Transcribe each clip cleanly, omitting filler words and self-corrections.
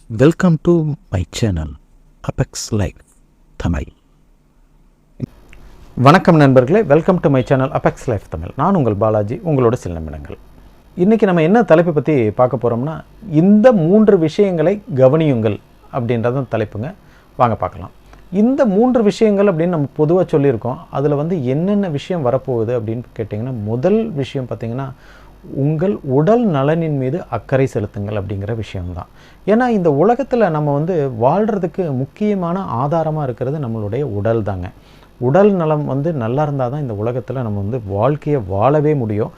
Welcome to my channel apex life Tamil. வணக்கம் நண்பர்களே, welcome to my channel apex life Tamil. நான் உங்கள் பாலாஜி, உங்களோட சில நிமிடங்கள். இன்றைக்கி நம்ம என்ன தலைப்பை பற்றி பார்க்க போகிறோம்னா, இந்த 3 விஷயங்களை கவனியுங்கள் அப்படின்றதான் தலைப்புங்க. வாங்க பார்க்கலாம். இந்த 3 விஷயங்கள் அப்படின்னு நம்ம பொதுவாக சொல்லியிருக்கோம். அதில் என்னென்ன விஷயம் வரப்போகுது அப்படின்னு கேட்டிங்கன்னா, முதல் விஷயம் பார்த்திங்கன்னா, உங்கள் உடல் நலனின் மீது அக்கறை செலுத்துங்கள் அப்படிங்கிற விஷயம்தான். ஏன்னா இந்த உலகத்தில் நம்ம வாழ்கிறதுக்கு முக்கியமான ஆதாரமாக இருக்கிறது நம்மளுடைய உடல் தாங்க. உடல் நலம் நல்லா இருந்தால் தான் இந்த உலகத்தில் நம்ம வாழ்க்கையை வாழவே முடியும்.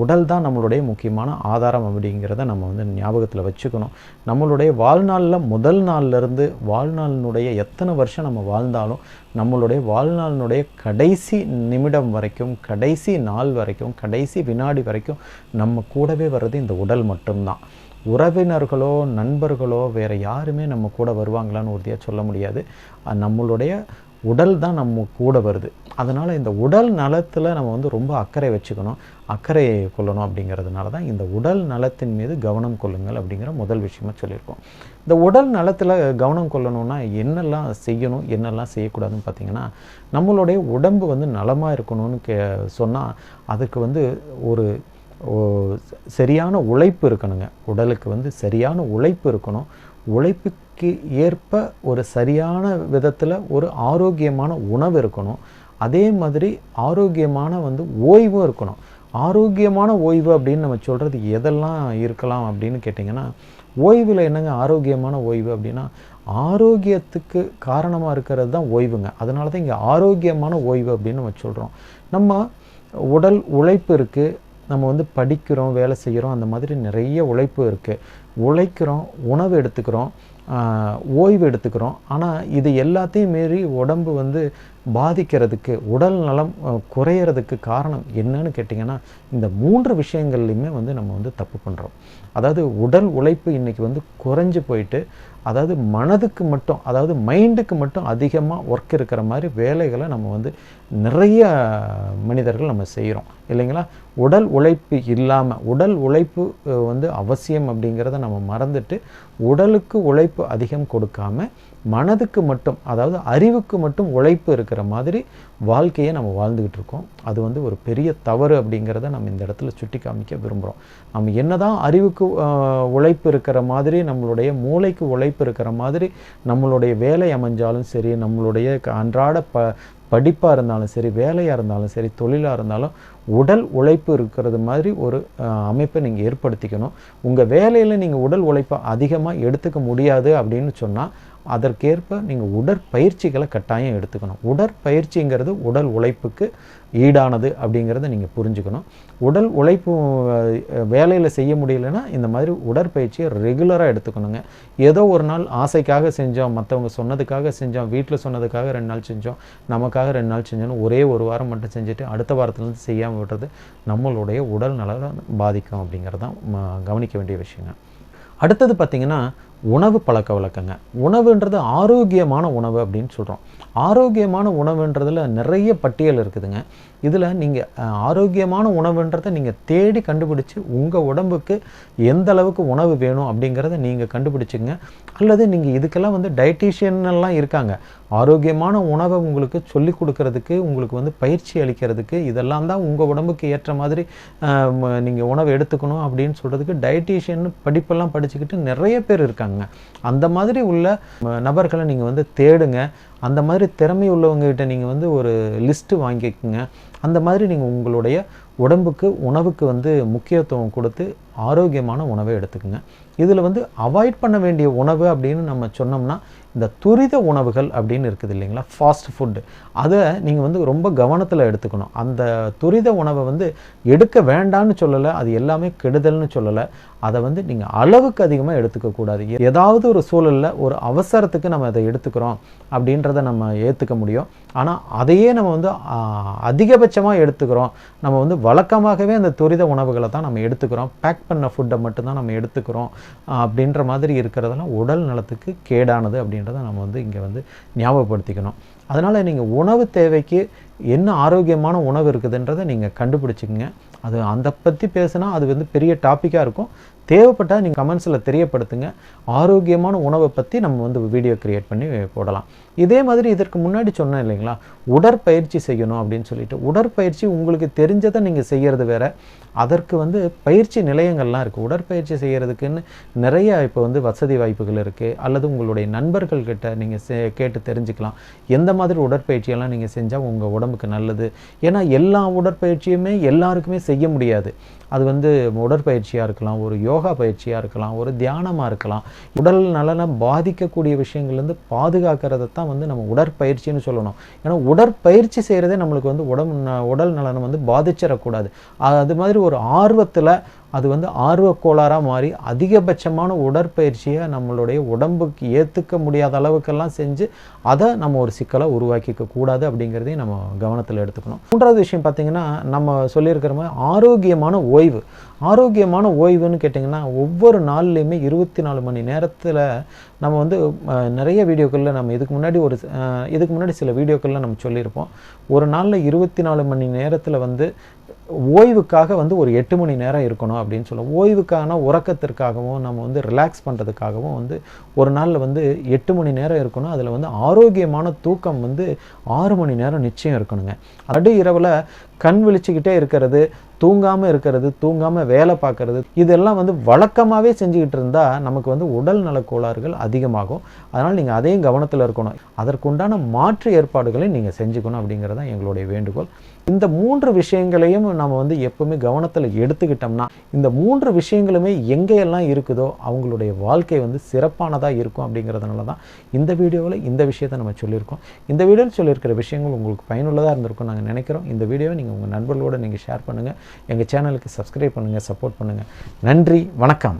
உடல் தான் நம்மளுடைய முக்கியமான ஆதாரம் அப்படிங்கிறத நம்ம ஞாபகத்தில் வச்சுக்கணும். நம்மளுடைய வாழ்நாளில் முதல் நாள்லேருந்து வாழ்நாளினுடைய எத்தனை வருஷம் நம்ம வாழ்ந்தாலும் நம்மளுடைய வாழ்நாளினுடைய கடைசி நிமிடம் வரைக்கும், கடைசி நாள் வரைக்கும், கடைசி வினாடி வரைக்கும் நம்ம கூடவே வர்றது இந்த உடல் மட்டும்தான். உறவினர்களோ நண்பர்களோ வேறு யாருமே நம்ம கூட வருவாங்களான்னு உறுதியாக சொல்ல முடியாது. நம்மளுடைய உடல் தான் நம்ம கூட வருது. அதனால் இந்த உடல் நலத்தில் நம்ம ரொம்ப அக்கறை வச்சுக்கணும், அக்கறை கொள்ளணும். அப்படிங்கிறதுனால தான் இந்த உடல் நலத்தின் மீது கவனம் கொள்ளுங்கள் அப்படிங்கிற முதல் விஷயமாக சொல்லியிருக்கோம். இந்த உடல் நலத்தில் கவனம் கொள்ளணும்னா என்னெல்லாம் செய்யணும், என்னெல்லாம் செய்யக்கூடாதுன்னு பார்த்திங்கன்னா, நம்மளுடைய உடம்பு நலமாக இருக்கணும்னு சொன்னால் அதுக்கு ஒரு சரியான உழைப்பு இருக்கணுங்க. உடலுக்கு சரியான உழைப்பு இருக்கணும். உழைப்புக்கு ஏற்ப ஒரு சரியான விதத்தில் ஒரு ஆரோக்கியமான உணவு இருக்கணும். அதே மாதிரி ஆரோக்கியமான ஓய்வும் இருக்கணும். ஆரோக்கியமான ஓய்வு அப்படின்னு நம்ம சொல்கிறது எதெல்லாம் இருக்கலாம் அப்படின்னு கேட்டிங்கன்னா, ஓய்வில் என்னங்க ஆரோக்கியமான ஓய்வு அப்படின்னா, ஆரோக்கியத்துக்கு காரணமாக இருக்கிறது தான் ஓய்வுங்க. அதனால தான் இங்கே ஆரோக்கியமான ஓய்வு அப்படின்னு நம்ம சொல்கிறோம். நம்ம உடல் உழைப்பு இருக்குது, நம்ம படிக்கிறோம், வேலை செய்கிறோம், அந்த மாதிரி நிறைய உழைப்பு இருக்குது. உழைக்கிறோம், உணவு எடுத்துக்கிறோம், ஓய்வு எடுத்துக்கிறோம். ஆனால் இது எல்லாத்தையும் மீறி உடம்பு பாதிக்கிறதுக்கு, உடல் நலம் குறையிறதுக்கு காரணம் என்னன்னு கேட்டிங்கன்னா, இந்த 3 விஷயங்கள்லையுமே நம்ம தப்பு பண்ணுறோம். அதாவது உடல் உழைப்பு இன்றைக்கி குறைஞ்சி போயிட்டு, அதாவது மனதுக்கு மட்டும், அதாவது மைண்டுக்கு மட்டும் அதிகமாக ஒர்க் இருக்கிற மாதிரி வேலைகளை நம்ம நிறைய மனிதர்கள் நம்ம செய்கிறோம் இல்லைங்களா. உடல் உழைப்பு இல்லாமல், உடல் உழைப்பு அவசியம் அப்படிங்கிறத நம்ம மறந்துட்டு, உடலுக்கு உழைப்பு அதிகம் கொடுக்காம மனதுக்கு மட்டும், அதாவது அறிவுக்கு மட்டும் உழைப்பு இருக்கிற மாதிரி வாழ்க்கையை நம்ம வாழ்ந்துக்கிட்டு இருக்கோம். அது ஒரு பெரிய தவறு அப்படிங்கிறத நம்ம இந்த இடத்துல சுட்டி காமிக்க விரும்புகிறோம். நம்ம என்னதான் அறிவுக்கு உழைப்பு இருக்கிற மாதிரி, நம்மளுடைய மூளைக்கு உழைப்பு இருக்கிற மாதிரி நம்மளுடைய வேலை அமைஞ்சாலும் சரி, நம்மளுடைய அன்றாட படிப்பாக இருந்தாலும் சரி, வேலையாக இருந்தாலும் சரி, தொழிலாக இருந்தாலும் உடல் உழைப்பு இருக்கிறது மாதிரி ஒரு அமைப்பை நீங்கள் ஏற்படுத்திக்கணும். உங்கள் வேலையில் நீங்கள் உடல் உழைப்பை அதிகமாக எடுத்துக்க முடியாது அப்படின்னு சொன்னால் அதற்கேற்ப நீங்கள் உடற்பயிற்சிகளை கட்டாயம் எடுத்துக்கணும். உடற்பயிற்சிங்கிறது உடல் உழைப்புக்கு ஈடானது அப்படிங்கிறத நீங்கள் புரிஞ்சுக்கணும். உடல் உழைப்பு வேலையில் செய்ய முடியலைன்னா இந்த மாதிரி உடற்பயிற்சியை ரெகுலராக எடுத்துக்கணுங்க. ஏதோ ஒரு நாள் ஆசைக்காக செஞ்சோம், மற்றவங்க சொன்னதுக்காக செஞ்சோம், வீட்டில் சொன்னதுக்காக 2 நாள் செஞ்சோம், நமக்காக 2 நாள் செஞ்சோன்னு ஒரே ஒரு வாரம் மட்டும் செஞ்சுட்டு அடுத்த வாரத்துலேருந்து செய்யாமல் விடுறது நம்மளுடைய உடல் நலம் பாதிக்கும் அப்படிங்கிறதான் கவனிக்க வேண்டிய விஷயங்க. அடுத்தது பார்த்திங்கன்னா, உணவு பழக்க வழக்கங்க. உணவுன்றது ஆரோக்கியமான உணவு அப்படின்னு சொல்கிறோம். ஆரோக்கியமான உணவுன்றதில் நிறைய பட்டியல் இருக்குதுங்க. இதில் நீங்கள் ஆரோக்கியமான உணவுன்றதை நீங்கள் தேடி கண்டுபிடிச்சி உங்கள் உடம்புக்கு எந்த அளவுக்கு உணவு வேணும் அப்படிங்கிறத நீங்கள் கண்டுபிடிச்சிங்க. அல்லது நீங்கள் இதுக்கெல்லாம் டயட்டீஷியன்லாம் இருக்காங்க. ஆரோக்கியமான உணவை உங்களுக்கு சொல்லிக் கொடுக்கறதுக்கு, உங்களுக்கு பயிற்சி அளிக்கிறதுக்கு, இதெல்லாம் தான் உங்கள் உடம்புக்கு ஏற்ற மாதிரி நீங்கள் உணவு எடுத்துக்கணும் அப்படின்னு சொல்கிறதுக்கு டயட்டீஷியன் படிப்பெல்லாம் படிச்சுக்கிட்டு நிறைய பேர் இருக்காங்க. அந்த மாதிரி உள்ள நபர்களை நீங்கள் தேடுங்க. அந்த மாதிரி திறமை உள்ளவங்ககிட்ட நீங்கள் ஒரு லிஸ்ட்டு வாங்கிக்கோங்க. அந்த மாதிரி நீங்கள் உங்களுடைய உடம்புக்கு உணவுக்கு முக்கியத்துவம் கொடுத்து ஆரோக்கியமான உணவை எடுத்துக்கோங்க. இதில் அவாய்ட் பண்ண வேண்டிய உணவு அப்படின்னு நம்ம சொன்னோம்னா, இந்த துரித உணவுகள் அப்படின்னு இருக்குது இல்லைங்களா, ஃபாஸ்ட் ஃபுட்டு, அதை நீங்கள் ரொம்ப கவனத்தில் எடுத்துக்கணும். அந்த துரித உணவை எடுக்க வேண்டான்னு சொல்லலை, அது எல்லாமே கெடுதல்னு சொல்லலை. அதை நீங்கள் அளவுக்கு அதிகமாக எடுத்துக்கக்கூடாது. ஏதாவது ஒரு சூழலில் ஒரு அவசரத்துக்கு நம்ம அதை எடுத்துக்கிறோம் அப்படின்றத நம்ம ஏற்றுக்க முடியும். ஆனால் அதையே நம்ம அதிகபட்சமாக எடுத்துக்கிறோம், நம்ம வழக்கமாகவே அந்த துரித உணவுகளை தான் நம்ம எடுத்துக்கிறோம், பேக் பண்ண ஃபுட்டை மட்டும்தான் நம்ம எடுத்துக்கிறோம் அப்படின்ற மாதிரி இருக்கிறதெல்லாம் உடல் நலத்துக்கு கேடானது அப்படின்றத நம்ம இங்கே ஞாபகப்படுத்திக்கணும். அதனால் நீங்கள் உணவு தேவைக்கு என்ன ஆரோக்கியமான உணவு இருக்குதுன்றதை நீங்கள் கண்டுபிடிச்சிக்கங்க. அது அந்த பற்றி பேசுனா அது பெரிய டாப்பிக்காக இருக்கும். தேவைப்பட்டால் நீங்கள் கமெண்ட்ஸில் தெரியப்படுத்துங்க. ஆரோக்கியமான உணவை பற்றி நம்ம வந்து வீடியோ கிரியேட் பண்ணி போடலாம். இதே மாதிரி இதற்கு முன்னாடி சொன்னேன் இல்லைங்களா, உடற்பயிற்சி செய்யணும் அப்படின்னு சொல்லிட்டு. உடற்பயிற்சி உங்களுக்கு தெரிஞ்சதை நீங்கள் செய்கிறது வேற, அதற்கு வந்து பயிற்சி நிலையங்கள்லாம் இருக்குது. உடற்பயிற்சி செய்கிறதுக்குன்னு நிறைய இப்போ வந்து வசதி வாய்ப்புகள் இருக்குது. அல்லது உங்களுடைய நண்பர்கள்கிட்ட நீங்கள் கேட்டு தெரிஞ்சுக்கலாம் எந்த மாதிரி உடற்பயிற்சியெல்லாம் நீங்கள் செஞ்சால் உங்கள் உடம்புக்கு நல்லது. ஏன்னா எல்லா உடற்பயிற்சியுமே எல்லாருக்குமே செய்ய முடியாது. அது வந்து உடற்பயிற்சியாக இருக்கலாம், ஒரு யோகா பயிற்சியாக இருக்கலாம், ஒரு தியானமாக இருக்கலாம். உடல் நலனை பாதிக்கக்கூடிய விஷயங்கள்லேருந்து பாதுகாக்கிறத தான் வந்து நம்ம உடற்பயிற்சின்னு சொல்லணும். ஏன்னா உடற்பயிற்சி செய்கிறதே நம்மளுக்கு வந்து உடல் நலனை வந்து பாதிச்சிடக்கூடாது. அது மாதிரி ஒரு ஆர்வத்தில் அது வந்து ஆர்வக்கோளாறாக மாறி அதிகபட்சமான உடற்பயிற்சியை நம்மளுடைய உடம்புக்கு ஏற்றுக்க முடியாத அளவுக்கெல்லாம் செஞ்சு அதை நம்ம ஒரு சிக்கலாக உருவாக்கிக்க கூடாது அப்படிங்கிறதையும் நம்ம கவனத்தில் எடுத்துக்கணும். மூன்றாவது விஷயம் பார்த்திங்கன்னா, நம்ம சொல்லியிருக்கிற மாதிரி ஆரோக்கியமான ஓய்வு. ஆரோக்கியமான ஓய்வுன்னு கேட்டிங்கன்னா, ஒவ்வொரு நாள்லேயுமே 24 மணி நேரத்தில் நம்ம வந்து நிறைய வீடியோக்களில் நம்ம இதுக்கு முன்னாடி சில வீடியோக்களில் நம்ம சொல்லியிருப்போம். ஒரு நாளில் 24 மணி நேரத்தில் வந்து ஓய்வுக்காக வந்து ஒரு 8 மணி நேரம் இருக்கணும் அப்படின்னு சொல்லுவோம். ஓய்வுக்கான உறக்கத்திற்காகவும் நம்ம வந்து ரிலாக்ஸ் பண்ணுறதுக்காகவும் வந்து ஒரு நாளில் வந்து 8 மணி நேரம் இருக்கணும். அதில் வந்து ஆரோக்கியமான தூக்கம் வந்து 6 மணி நேரம் நிச்சயம் இருக்கணுங்க. நடு இரவில் கண் விழிச்சுக்கிட்டே இருக்கிறது, தூங்காமல் இருக்கிறது, தூங்காமல் வேலை பார்க்குறது, இதெல்லாம் வந்து வழக்கமாகவே செஞ்சுக்கிட்டு இருந்தால் நமக்கு வந்து உடல் நலக்கோளாறுகள் அதிகமாகும். அதனால் நீங்கள் அதையும் கவனத்தில் இருக்கணும். அதற்குண்டான மாற்று ஏற்பாடுகளை நீங்கள் செஞ்சுக்கணும் அப்படிங்கிறது தான் எங்களுடைய வேண்டுகோள். இந்த 3 விஷயங்களையும் நம்ம வந்து எப்பவுமே கவனத்தில் எடுத்துக்கிட்டோம்னா, இந்த 3 விஷயங்களுமே எங்கேயெல்லாம் இருக்குதோ அவங்களுடைய வாழ்க்கை வந்து சிறப்பானதாக இருக்கும். அப்படிங்கிறதுனால தான் இந்த வீடியோவில் இந்த விஷயத்தை நம்ம சொல்லியிருக்கோம். இந்த வீடியோவில் சொல்லியிருக்கிற விஷயங்கள் உங்களுக்கு பயனுள்ளதாக இருந்திருக்கும் நாங்கள் நினைக்கிறோம். இந்த வீடியோவை நீங்கள் உங்கள் நண்பர்களோடு நீங்கள் ஷேர் பண்ணுங்கள். எங்கள் சேனலுக்கு சப்ஸ்கிரைப் பண்ணுங்கள், சப்போர்ட் பண்ணுங்கள். நன்றி, வணக்கம்.